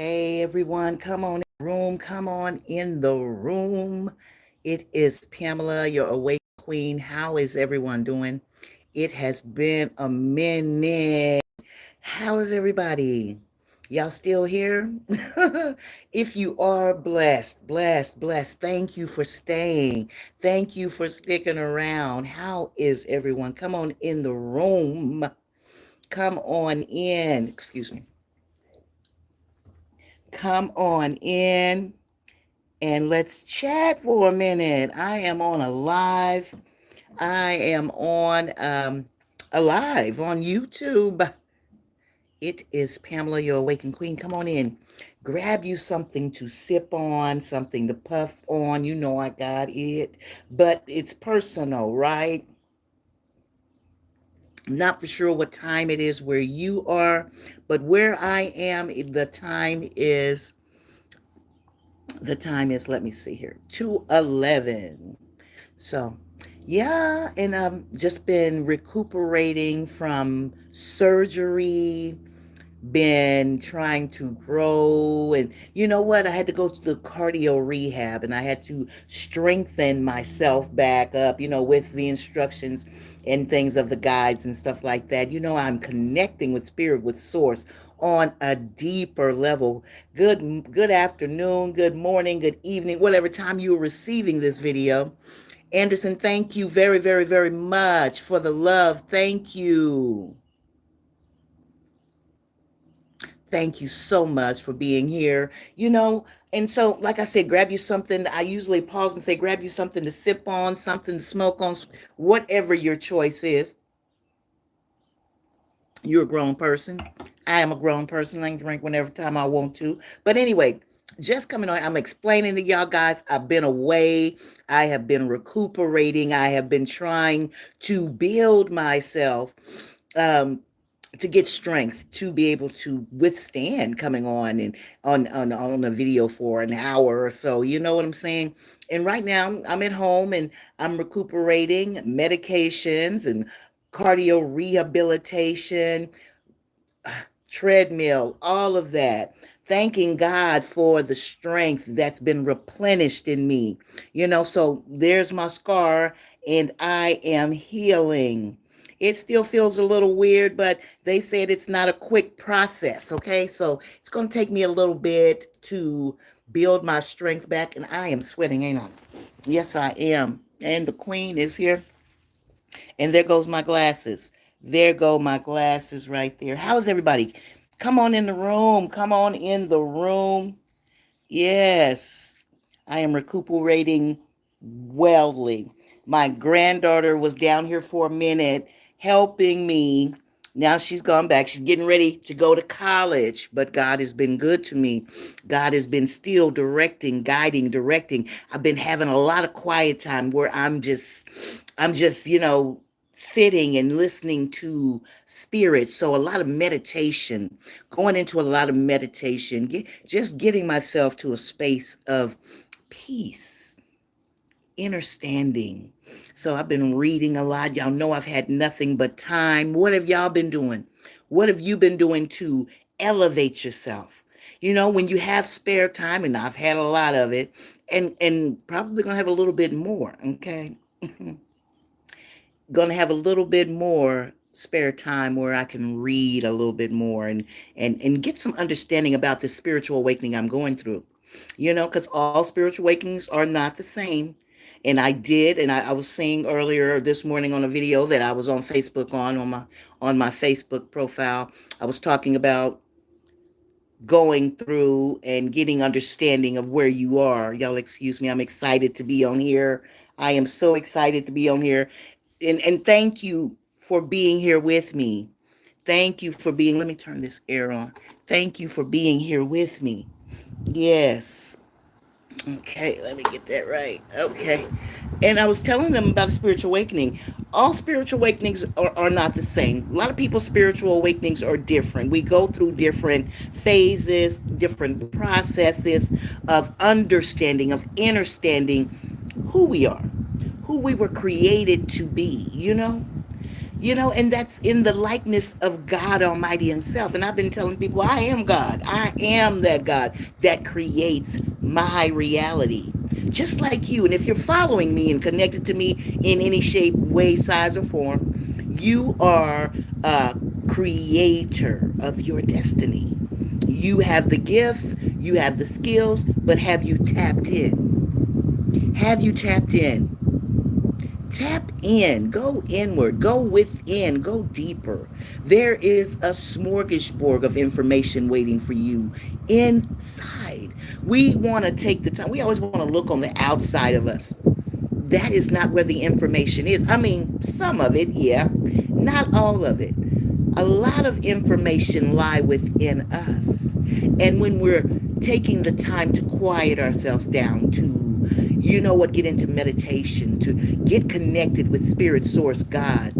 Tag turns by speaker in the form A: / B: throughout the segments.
A: Hey everyone, come on in the room, come on in the room. It is Pamela, your awake queen. How is everyone doing? It has been a minute. How is everybody? Y'all still here? If you are blessed, thank you for staying. Thank you for sticking around. How is everyone? Come on in the room. Come on in. Excuse me. Come on in and let's chat for a minute. I am on a live. I am on a live on YouTube. It is Pamela, your awakened queen. Come on in. Grab you something to sip on, something to puff on. You know I got it. But it's personal, right? I'm not for sure what time it is where you are, but where I am, the time is, let me see here, 2:11. So, yeah, and I've just been recuperating from surgery, been trying to grow. And you know what? I had to go to the cardio rehab and I had to strengthen myself back up, with the instructions and things of the guides and stuff like that. I'm connecting with spirit, with source on a deeper level. Good afternoon, good morning, good evening, whatever time you are receiving this video. Anderson, thank you very, very, very much for the love. Thank you. Thank you so much for being here. And so, like I said, grab you something. I usually pause and say, grab you something to sip on, something to smoke on, whatever your choice is. You're a grown person. I am a grown person. I can drink whenever time I want to. But anyway, just coming on, I'm explaining to y'all guys, I've been away. I have been recuperating. I have been trying to build myself. Um, to get strength to be able to withstand coming on and on a video for an hour or so. You know what I'm saying? And right now I'm at home and I'm recuperating, medications and cardio rehabilitation, treadmill, all of that. Thanking God for the strength that's been replenished in me. So there's my scar and I am healing. It still feels a little weird, but they said it's not a quick process, okay? So it's going to take me a little bit to build my strength back, and I am sweating, ain't I? Yes, I am. And the queen is here. And there goes my glasses. There go my glasses right there. How's everybody? Come on in the room. Come on in the room. Yes, I am recuperating wellly. My granddaughter was down here for a minute helping me. Now she's gone back. She's getting ready to go to college, but God has been good to me. God has been still directing, guiding, directing. I've been having a lot of quiet time where I'm just, sitting and listening to spirit. So a lot of meditation, going into a lot of meditation, just getting myself to a space of peace, understanding. So I've been reading a lot. Y'all know I've had nothing but time. What have y'all been doing? What have you been doing to elevate yourself? When you have spare time, and I've had a lot of it, and probably gonna have a little bit more, okay? Gonna have a little bit more spare time where I can read a little bit more and get some understanding about this spiritual awakening I'm going through. Because all spiritual awakenings are not the same. And I was saying earlier this morning on a video that I was on Facebook on my Facebook profile. I was talking about going through and getting understanding of where you are. Y'all excuse me, I'm excited to be on here. I am so excited to be on here. And thank you for being here with me. Thank you for being, let me turn this air on. Thank you for being here with me. Yes. Okay, let me get that right. Okay. And I was telling them about a spiritual awakening. All spiritual awakenings are not the same. A lot of people's spiritual awakenings are different. We go through different phases, different processes of understanding, of understanding who we are, who we were created to be, And that's in the likeness of God Almighty Himself. And I've been telling people, I am God. I am that God that creates my reality. Just like you. And if you're following me and connected to me in any shape, way, size, or form, you are a creator of your destiny. You have the gifts, you have the skills, but have you tapped in? Have you tapped in? Tap in, go inward, go within, go deeper. There is a smorgasbord of information waiting for you inside. We want to take the time, we always want to look on the outside of us. That is not where the information is. I mean, some of it, yeah, not all of it. A lot of information lie within us. And when we're taking the time to quiet ourselves down, to get into meditation, to get connected with spirit source God,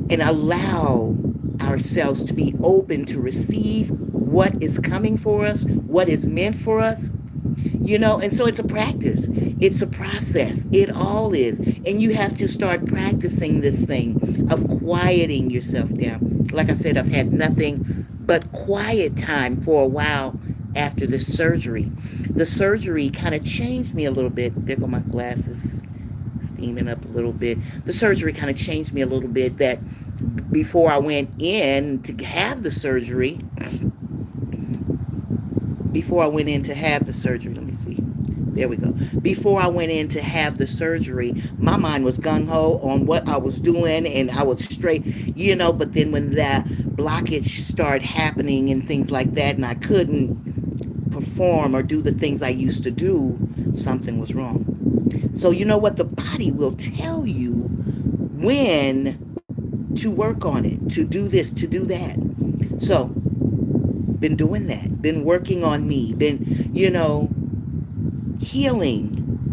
A: and allow ourselves to be open to receive what is coming for us, what is meant for us, and so it's a practice. It's a process. It all is. And you have to start practicing this thing of quieting yourself down. Like I said, I've had nothing but quiet time for a while after the surgery. The surgery kind of changed me a little bit. There go my glasses steaming up a little bit. The surgery kind of changed me a little bit, that before I went in to have the surgery, before I went in to have the surgery, let me see. There we go. Before I went in to have the surgery, my mind was gung ho on what I was doing, and I was straight, But then when that blockage started happening and things like that, and I couldn't perform or do the things I used to do, something was wrong. So, you know what? The body will tell you when to work on it, to do this, to do that. So, been doing that, been working on me, been, healing,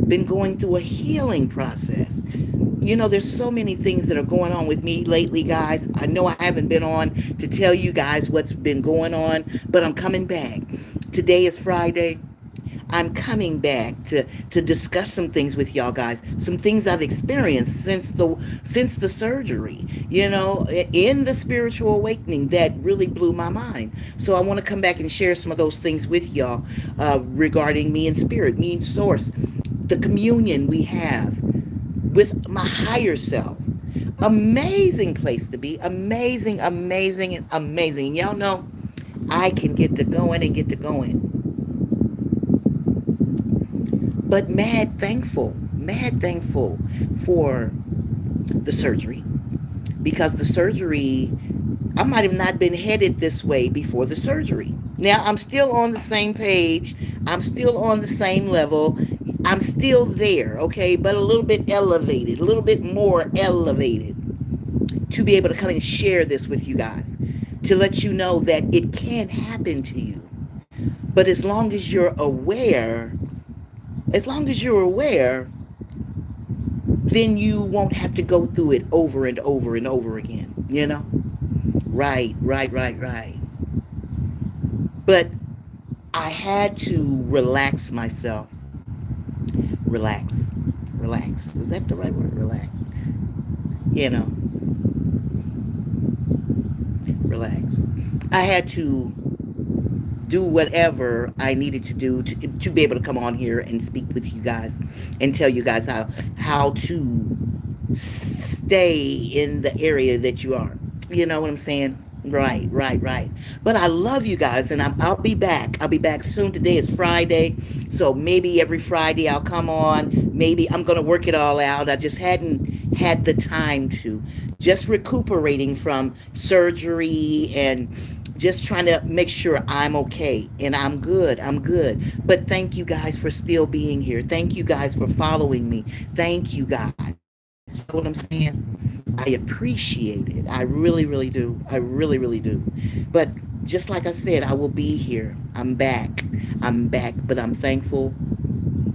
A: been going through a healing process. There's so many things that are going on with me lately, guys. I know I haven't been on to tell you guys what's been going on, but I'm coming back. Today is Friday. I'm coming back to discuss some things with y'all guys, some things I've experienced since the surgery, in the spiritual awakening that really blew my mind. So I want to come back and share some of those things with y'all, regarding me and spirit, me and source, the communion we have with my higher self. Amazing place to be. Amazing, amazing, amazing. Y'all know I can get to going and get to going. But mad thankful for the surgery, because the surgery, I might have not been headed this way before the surgery. Now, I'm still on the same page. I'm still on the same level. I'm still there, okay, but a little bit elevated, a little bit more elevated, to be able to come and share this with you guys, to let you know that it can happen to you. But as long as you're aware, then you won't have to go through it over and over and over again, Right, right, right, right. But I had to relax myself. Relax. Relax. Is that the right word? Relax. You know, relax. I had to do whatever I needed to do to be able to come on here and speak with you guys and tell you guys how to stay in the area that you are. You know what I'm saying? Right, right, right. But I love you guys, and I'll be back. I'll be back soon. Today is Friday, so maybe every Friday I'll come on. Maybe I'm gonna work it all out. I just hadn't had the time to. Just recuperating from surgery and just trying to make sure I'm okay and I'm good. I'm good. But thank you guys for still being here. Thank you guys for following me. Thank you guys. You know what I'm saying? I appreciate it. I really, really do. I really, really do. But just like I said, I will be here. I'm back. I'm back. But I'm thankful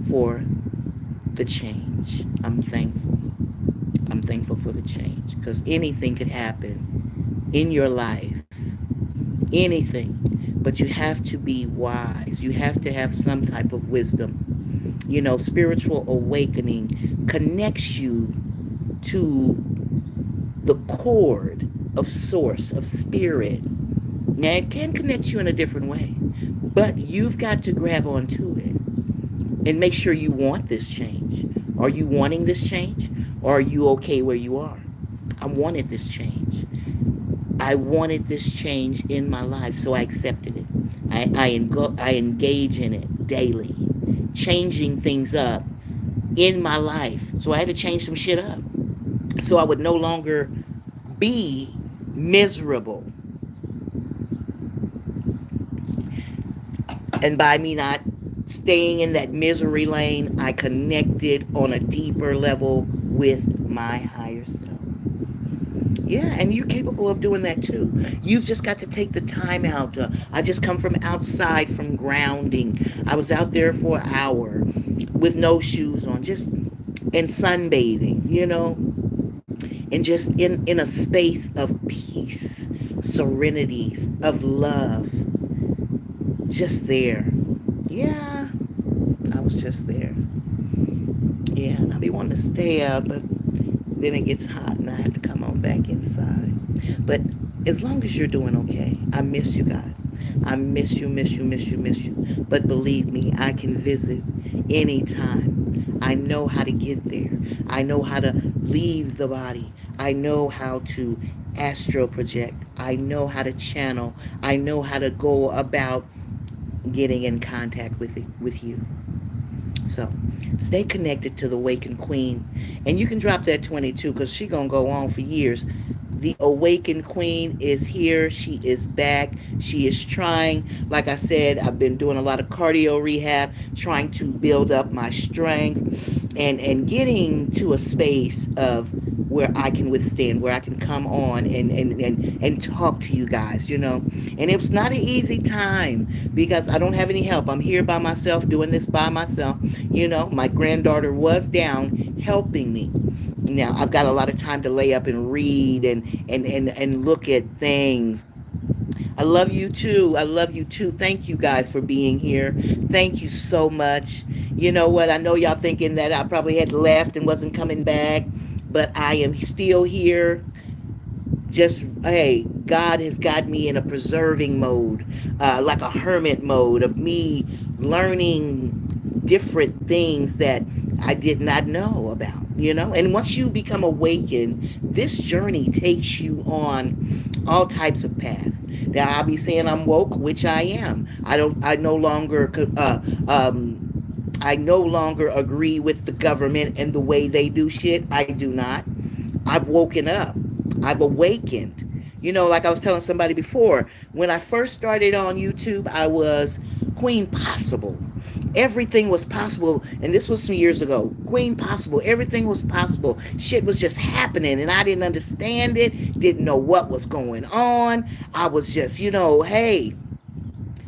A: for the change. I'm thankful. I'm thankful for the change, because anything could happen in your life. Anything. But you have to be wise. You have to have some type of wisdom. Spiritual awakening connects you to the cord of source, of spirit. Now, it can connect you in a different way, but you've got to grab onto it and make sure you want this change. Are you wanting this change? Or are you okay where you are? I wanted this change. I wanted this change in my life, so I accepted it. I engage in it daily, changing things up in my life. So I had to change some shit up. So I would no longer be miserable. And by me not staying in that misery lane, I connected on a deeper level with my higher self. Yeah, and you're capable of doing that too. You've just got to take the time out. I just come from outside from grounding. I was out there for an hour with no shoes on, just in sunbathing, and just in a space of peace, serenities, of love. Just there. Yeah, I was just there. Yeah, and I be wanting to stay out, but then it gets hot and I have to come on back inside. But as long as you're doing okay, I miss you guys. I miss you, miss you, miss you, miss you. But believe me, I can visit anytime. I know how to get there. I know how to leave the body. I know how to astral project. I know how to channel. I know how to go about getting in contact with you. So stay connected to the Awakened Queen. And you can drop that 22 because she's going to go on for years. The Awakened Queen is here. She is back. She is trying. Like I said, I've been doing a lot of cardio rehab, trying to build up my strength and getting to a space of where I can withstand, where I can come on and talk to you guys. And it was not an easy time because I don't have any help. I'm here by myself, doing this by myself. My granddaughter was down helping me. Now I've got a lot of time to lay up and read and look at things. I love you too. I love you too. Thank you guys for being here. Thank you so much. You know what? I know y'all thinking that I probably had left and wasn't coming back, but I am still here. Just, hey, God has got me in a preserving mode, like a hermit mode of me learning different things that I did not know about. And once you become awakened, this journey takes you on all types of paths. Now, I'll be saying I'm woke, which I am. I no longer agree with the government and the way they do shit. I do not. I've woken up. I've awakened. Like I was telling somebody before, when I first started on YouTube, I was Queen Possible. Everything was possible, and this was some years ago. Queen Possible, everything was possible. Shit was just happening, and I didn't understand it, didn't know what was going on. I was just, hey,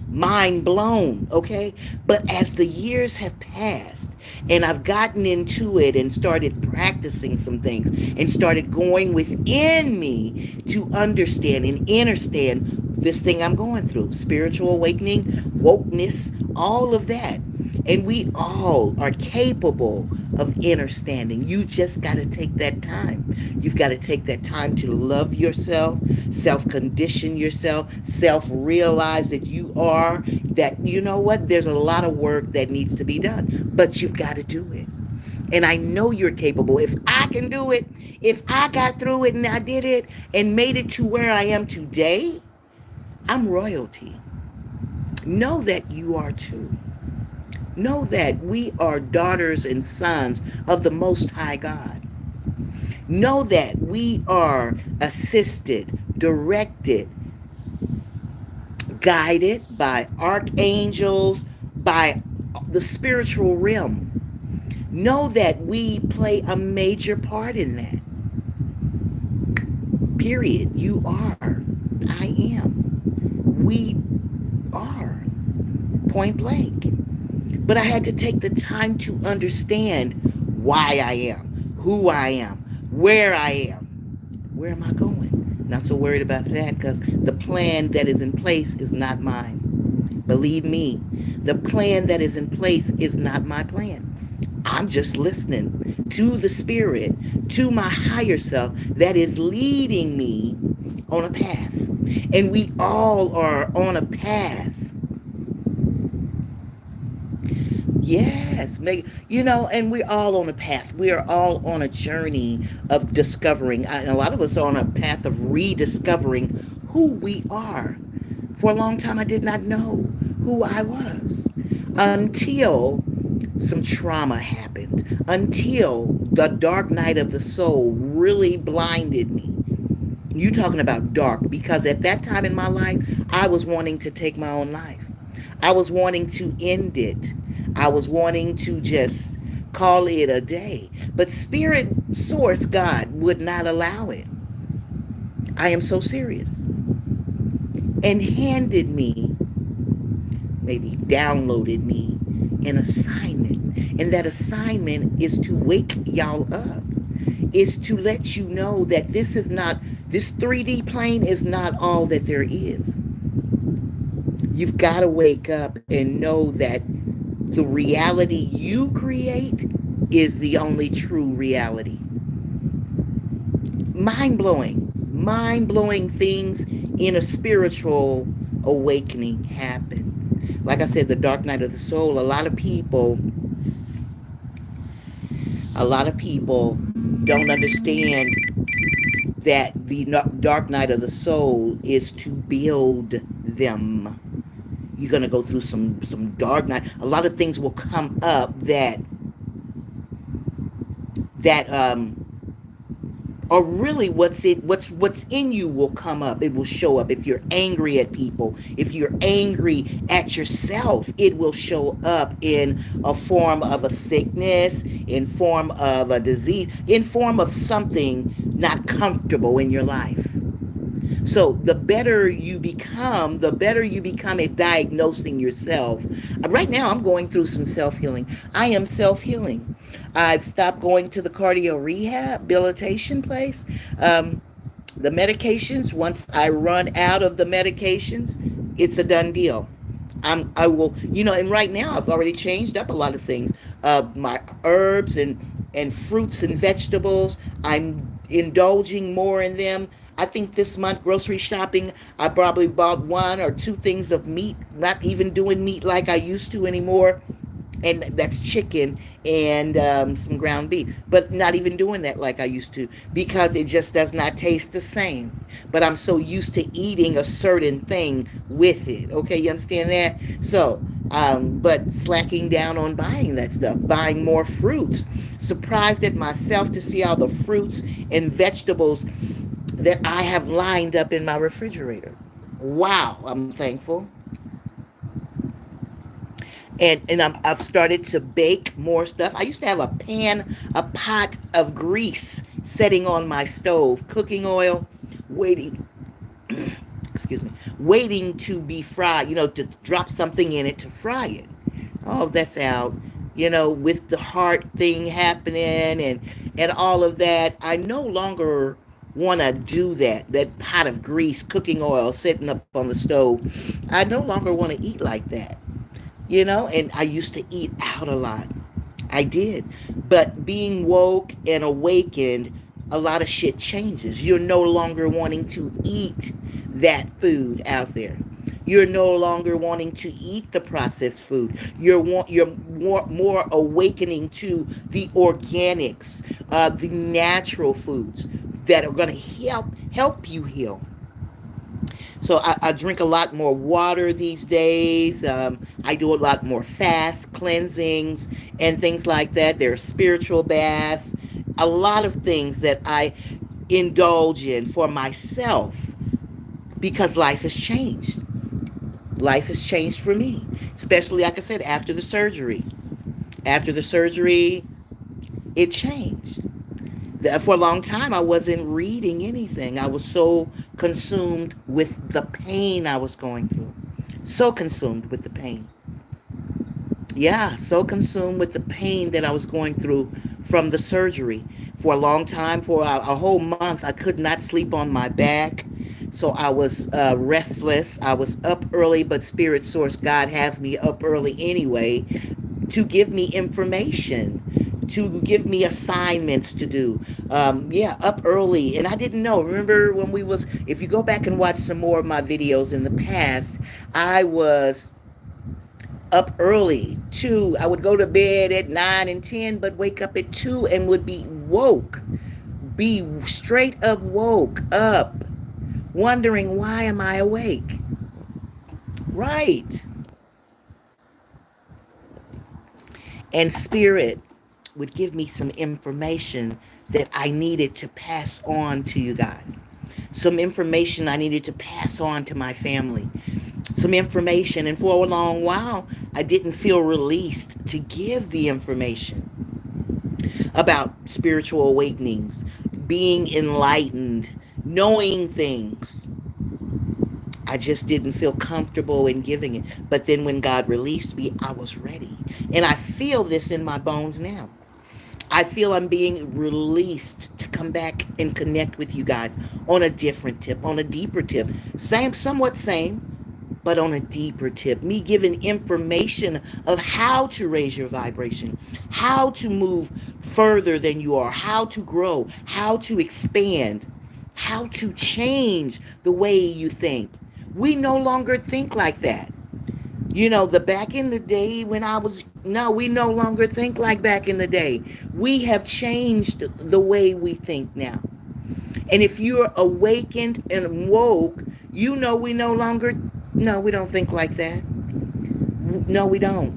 A: mind blown, okay? But as the years have passed and I've gotten into it and started practicing some things and started going within me to understand and understand this thing I'm going through, spiritual awakening, wokeness, all of that. And we all are capable of understanding. You just got to take that time. You've got to take that time to love yourself, self-condition yourself, self-realize that you know what? There's a lot of work that needs to be done, but you've got to do it. And I know you're capable. If I can do it, if I got through it and I did it and made it to where I am today, I'm royalty. Know that you are too. Know that we are daughters and sons of the Most High God. Know that we are assisted, directed, guided by archangels, by the spiritual realm. Know that we play a major part in that. Period. You are. I am. We are. Point blank. But I had to take the time to understand why I am, who I am, where I am. Where am I going? Not so worried about that because the plan that is in place is not mine. Believe me, the plan that is in place is not my plan. I'm just listening to the spirit, to my higher self that is leading me on a path. And we all are on a path. Yes, and we're all on a path. We are all on a journey of discovering, and a lot of us are on a path of rediscovering who we are. For a long time, I did not know who I was until some trauma happened, until the dark night of the soul really blinded me. You talking about dark, because at that time in my life, I was wanting to take my own life. I was wanting to end it. I was wanting to just call it a day. But Spirit Source God would not allow it. I am so serious. And handed me, maybe downloaded me, an assignment. And that assignment is to wake y'all up, is to let you know that this 3D plane is not all that there is. You've got to wake up and know that the reality you create is the only true reality. Mind blowing things in a spiritual awakening happen. Like I said, the dark night of the soul, a lot of people don't understand that the dark night of the soul is to build them. You're going to go through some dark night. A lot of things will come up that or really what's in you will come up. It will show up. If you're angry at people, if you're angry at yourself, it will show up in a form of a sickness, in form of a disease, in form of something not comfortable in your life. So the better you become at diagnosing yourself. Right now, I'm going through some self healing. I am self healing. I've stopped going to the cardio rehabilitation place. Um, the medications, once I run out of the medications, it's a done deal. I will, and right now I've already changed up a lot of things. My herbs and fruits and vegetables, I'm indulging more in them. I think this month grocery shopping, I probably bought one or two things of meat, not even doing meat like I used to anymore, and that's chicken and some ground beef, but not even doing that like I used to, because it just does not taste the same. But I'm so used to eating a certain thing with it. Okay, you understand that? So, but slacking down on buying that stuff, buying more fruits. Surprised at myself to see all the fruits and vegetables that I have lined up in my refrigerator. Wow, I'm thankful. And I've started to bake more stuff. I used to have a pot of grease setting on my stove, cooking oil, waiting, excuse me, waiting to be fried, to drop something in it to fry it. Oh, that's out. With the heart thing happening and all of that, I no longer want to do that. That pot of grease, cooking oil sitting up on the stove. I no longer want to eat like that. And I used to eat out a lot. I did. But being woke and awakened, a lot of shit changes. You're no longer wanting to eat that food out there. You're no longer wanting to eat the processed food. You're more awakening to the organics, the natural foods that are going to help you heal. So I drink a lot more water these days. I do a lot more fast cleansings and things like that. There are spiritual baths, a lot of things that I indulge in for myself because life has changed. Life has changed for me, especially, like I said, after the surgery. After the surgery, it changed. For a long time, I wasn't reading anything. I was so consumed with the pain I was going through. So consumed with the pain. Yeah, so consumed with the pain that I was going through from the surgery. For a long time, for a whole month, I could not sleep on my back. So I was restless. I was up early, but Spirit Source God has me up early anyway, to give me information, to give me assignments to do. Yeah, up early, and I didn't know. Remember when we was? If you go back and watch some more of my videos in the past, I was up early. Two, I would go to bed at 9 and 10, but wake up at 2 and would be straight up woke up, wondering why am I awake? Right. And spirit would give me some information that I needed to pass on to you guys. Some information I needed to pass on to my family. Some information, and for a long while, I didn't feel released to give the information about spiritual awakenings, being enlightened, knowing things. I just didn't feel comfortable in giving it. But then when God released me, I was ready. And I feel this in my bones now. I feel I'm being released to come back and connect with you guys on a different tip, on a deeper tip. Same, somewhat same, but on a deeper tip. Me giving information of how to raise your vibration, how to move further than you are, how to grow, how to expand, how to change the way you think. We no longer think like that. The back in the day when I was, no, we no longer think like back in the day. We have changed the way we think now. And if you're awakened and woke, we no longer, no, we don't think like that. No, we don't.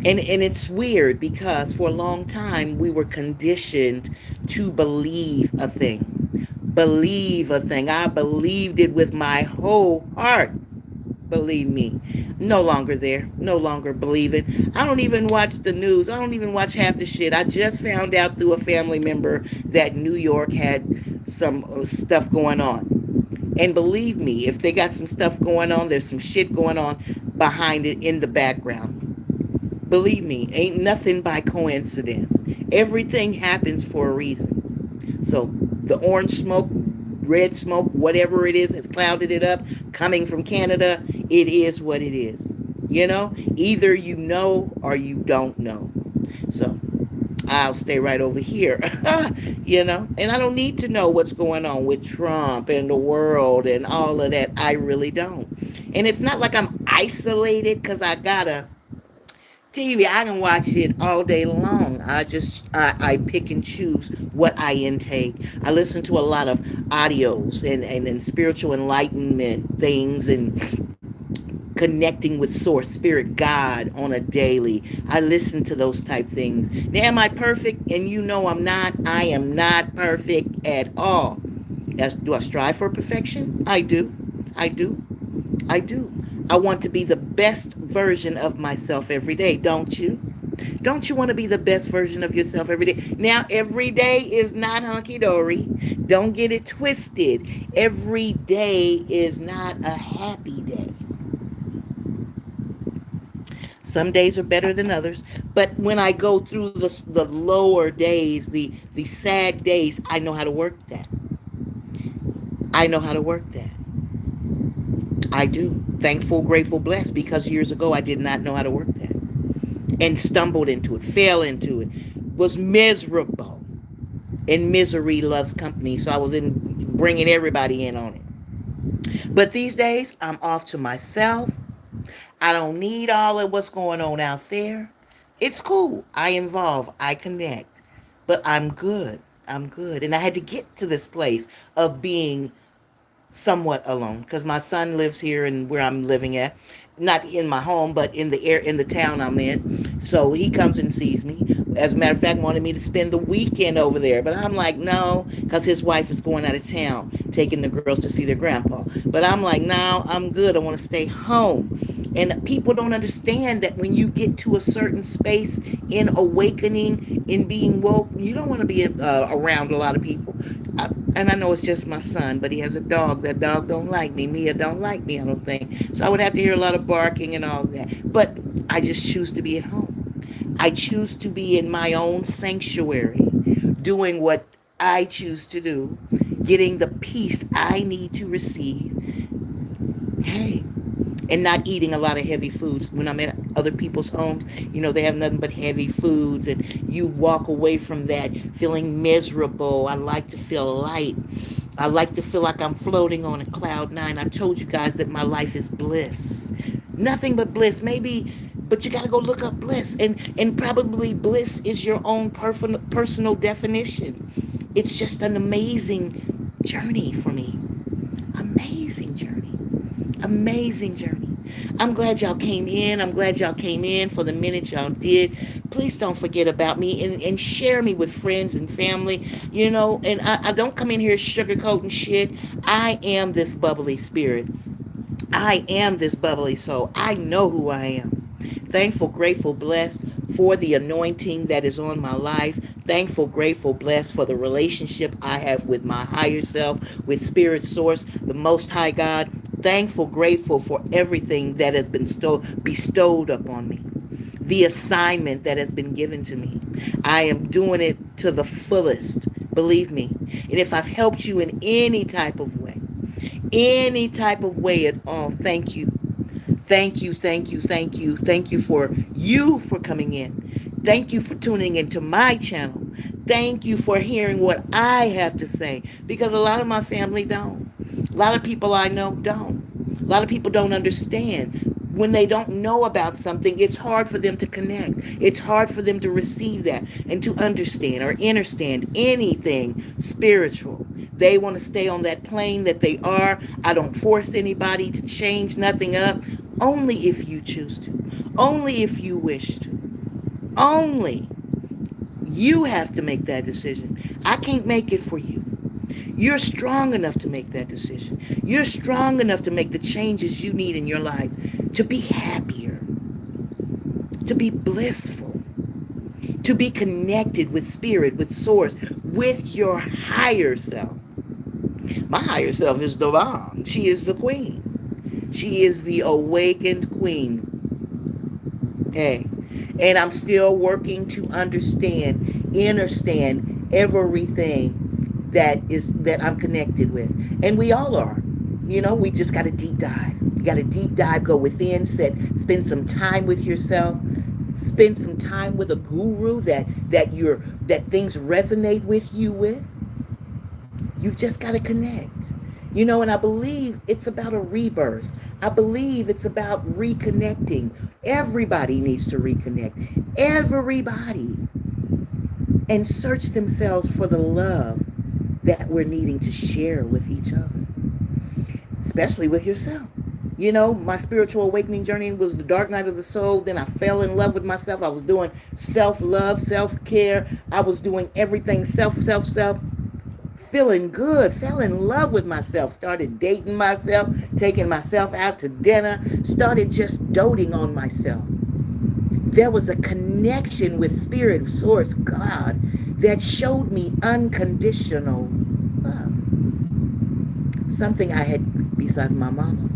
A: And it's weird because for a long time we were conditioned to believe a thing. Believe a thing. I believed it with my whole heart. Believe me, no longer there, no longer believing. I don't even watch the news. I don't even watch half the shit. I just found out through a family member that New York had some stuff going on. And believe me, if they got some stuff going on, there's some shit going on behind it in the background. Believe me, ain't nothing by coincidence. Everything happens for a reason. So the orange smoke, red smoke, whatever it is, has clouded it up, coming from Canada. It is what it is. Either you know or you don't know. So I'll stay right over here. And I don't need to know what's going on with Trump and the world and all of that. I really don't. And it's not like I'm isolated because I got a TV. I can watch it all day long. I pick and choose what I intake. I listen to a lot of audios and spiritual enlightenment things and connecting with source, spirit, God on a daily. I listen to those type things. Now, am I perfect? And I'm not. I am not perfect at all. Do I strive for perfection? I do. I do. I do. I want to be the best version of myself every day, don't you? Don't you want to be the best version of yourself every day? Now, every day is not hunky dory. Don't get it twisted. Every day is not a happy day. Some days are better than others. But when I go through the lower days, the sad days, I know how to work that. I know how to work that. I do. Thankful, grateful, blessed, because years ago I did not know how to work that. And stumbled into it, fell into it, was miserable. And misery loves company. So I was bringing everybody in on it. But these days, I'm off to myself. I don't need all of what's going on out there. It's cool. I involve. I connect. But I'm good. I'm good. And I had to get to this place of being somewhat alone because my son lives here and where I'm living at, not in my home, but in the town I'm in. So he comes and sees me. As a matter of fact, wanted me to spend the weekend over there, but I'm like, no, because his wife is going out of town, taking the girls to see their grandpa. But I'm like, no, I'm good. I want to stay home. And people don't understand that when you get to a certain space in awakening, in being woke, you don't want to be around a lot of people. And I know it's just my son, but he has a dog. That dog don't like me. Mia don't like me, I don't think. So I would have to hear a lot of barking and all that. But I just choose to be at home. I choose to be in my own sanctuary, doing what I choose to do, getting the peace I need to receive. Hey, and not eating a lot of heavy foods. When I'm at other people's homes, they have nothing but heavy foods, and you walk away from that feeling miserable. I like to feel light. I like to feel like I'm floating on a cloud nine. I told you guys that my life is bliss. Nothing but bliss. Maybe, but you got to go look up bliss. And probably bliss is your own personal definition. It's just an amazing journey for me. Amazing journey. Amazing journey. I'm glad y'all came in. I'm glad y'all came in for the minute y'all did. Please don't forget about me, and share me with friends and family. And I don't come in here sugarcoating shit. I am this bubbly spirit. I am this bubbly soul. I know who I am. Thankful, grateful, blessed for the anointing that is on my life. Thankful, grateful, blessed for the relationship I have with my higher self, with Spirit Source, the Most High God. Thankful, grateful for everything that has been bestowed upon me, the assignment that has been given to me. I am doing it to the fullest, believe me. And if I've helped you in any type of way at all, thank you. Thank you, thank you, thank you. Thank you for coming in. Thank you for tuning into my channel. Thank you for hearing what I have to say, because a lot of my family don't. A lot of people I know don't. A lot of people don't understand. When they don't know about something, it's hard for them to connect. It's hard for them to receive that and to understand or understand anything spiritual. They want to stay on that plane that they are. I don't force anybody to change nothing up. Only if you choose to. Only if you wish to. Only. You have to make that decision. I can't make it for you. You're strong enough to make that decision. You're strong enough to make the changes you need in your life to be happier, to be blissful, to be connected with spirit, with source, with your higher self. My higher self is the bomb. She is the queen. She is the awakened queen. Hey. And I'm still working to understand everything that I'm connected with. And we all are. We just got to deep dive. You got to deep dive, go within, spend some time with yourself. Spend some time with a guru that things resonate with you with. You've just got to connect. And I believe it's about a rebirth. I believe it's about reconnecting. Everybody needs to reconnect. Everybody. And search themselves for the love that we're needing to share with each other, especially with yourself. My spiritual awakening journey was the dark night of the soul. Then I fell in love with myself. I was doing self-love, self-care. I was doing everything self. Feeling good, fell in love with myself, started dating myself, taking myself out to dinner, started just doting on myself. There was a connection with Spirit, Source, God that showed me unconditional love. Something I had, besides my mama,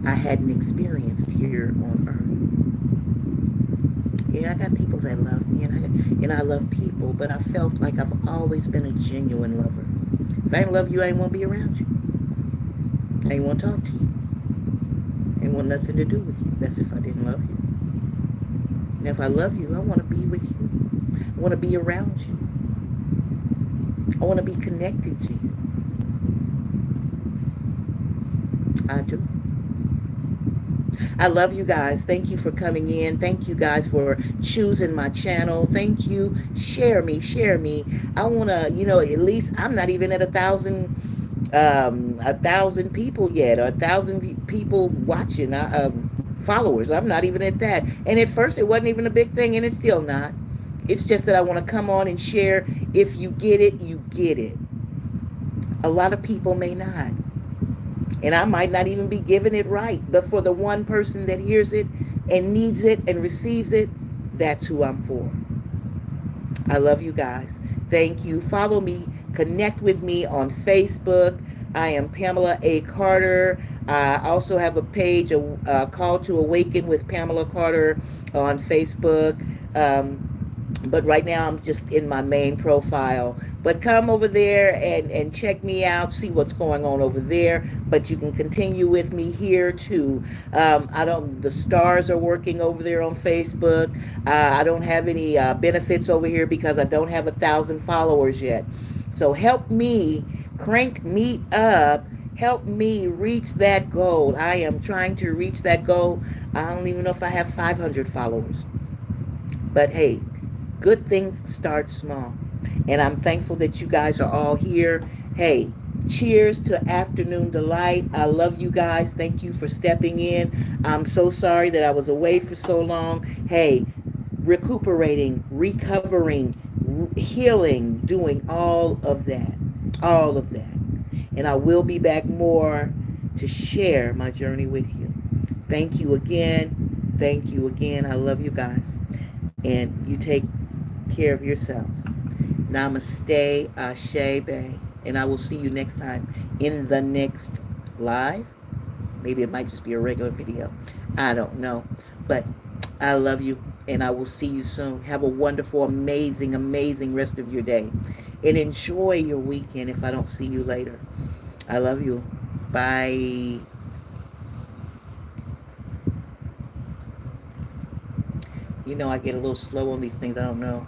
A: I hadn't experienced here on earth. Yeah, I got people that love me, and I love people, but I felt like I've always been a genuine lover. If I ain't love you, I ain't want to be around you. I ain't want to talk to you. I ain't want nothing to do with you. That's if I didn't love you. And if I love you, I want to be with you. I want to be around you. I want to be connected to you. I do. I love you guys. Thank you for coming in. Thank you guys for choosing my channel. Thank you. Share me. I want to, at least I'm not even at 1,000 people yet, or 1,000 people watching, followers. I'm not even at that. And at first it wasn't even a big thing, and it's still not. It's just that I want to come on and share. If you get it, you get it. A lot of people may not. And I might not even be giving it right. But for the one person that hears it and needs it and receives it, that's who I'm for. I love you guys. Thank you. Follow me. Connect with me on Facebook. I am Pamela A. Carter. I also have a page, a Call to Awaken with Pamela Carter on Facebook. but right now I'm just in my main profile. But come over there and check me out, see what's going on over there. But you can continue with me here too. I don't. The stars are working over there on Facebook. I don't have any benefits over here because I don't have 1,000 followers yet. So help me crank me up. Help me reach that goal. I am trying to reach that goal. I don't even know if I have 500 followers. But hey, good things start small. And I'm thankful that you guys are all here. Hey, cheers to Afternoon Delight. I love you guys. Thank you for stepping in. I'm so sorry that I was away for so long. Hey, recuperating, recovering, healing, doing all of that. All of that. And I will be back more to share my journey with you. Thank you again. Thank you again. I love you guys. And you take care of yourselves. Namaste, Ashe, Bay. And I will see you next time in the next live. Maybe it might just be a regular video. I don't know. But I love you and I will see you soon. Have a wonderful, amazing, amazing rest of your day. And enjoy your weekend if I don't see you later. I love you. Bye. You know, I get a little slow on these things. I don't know.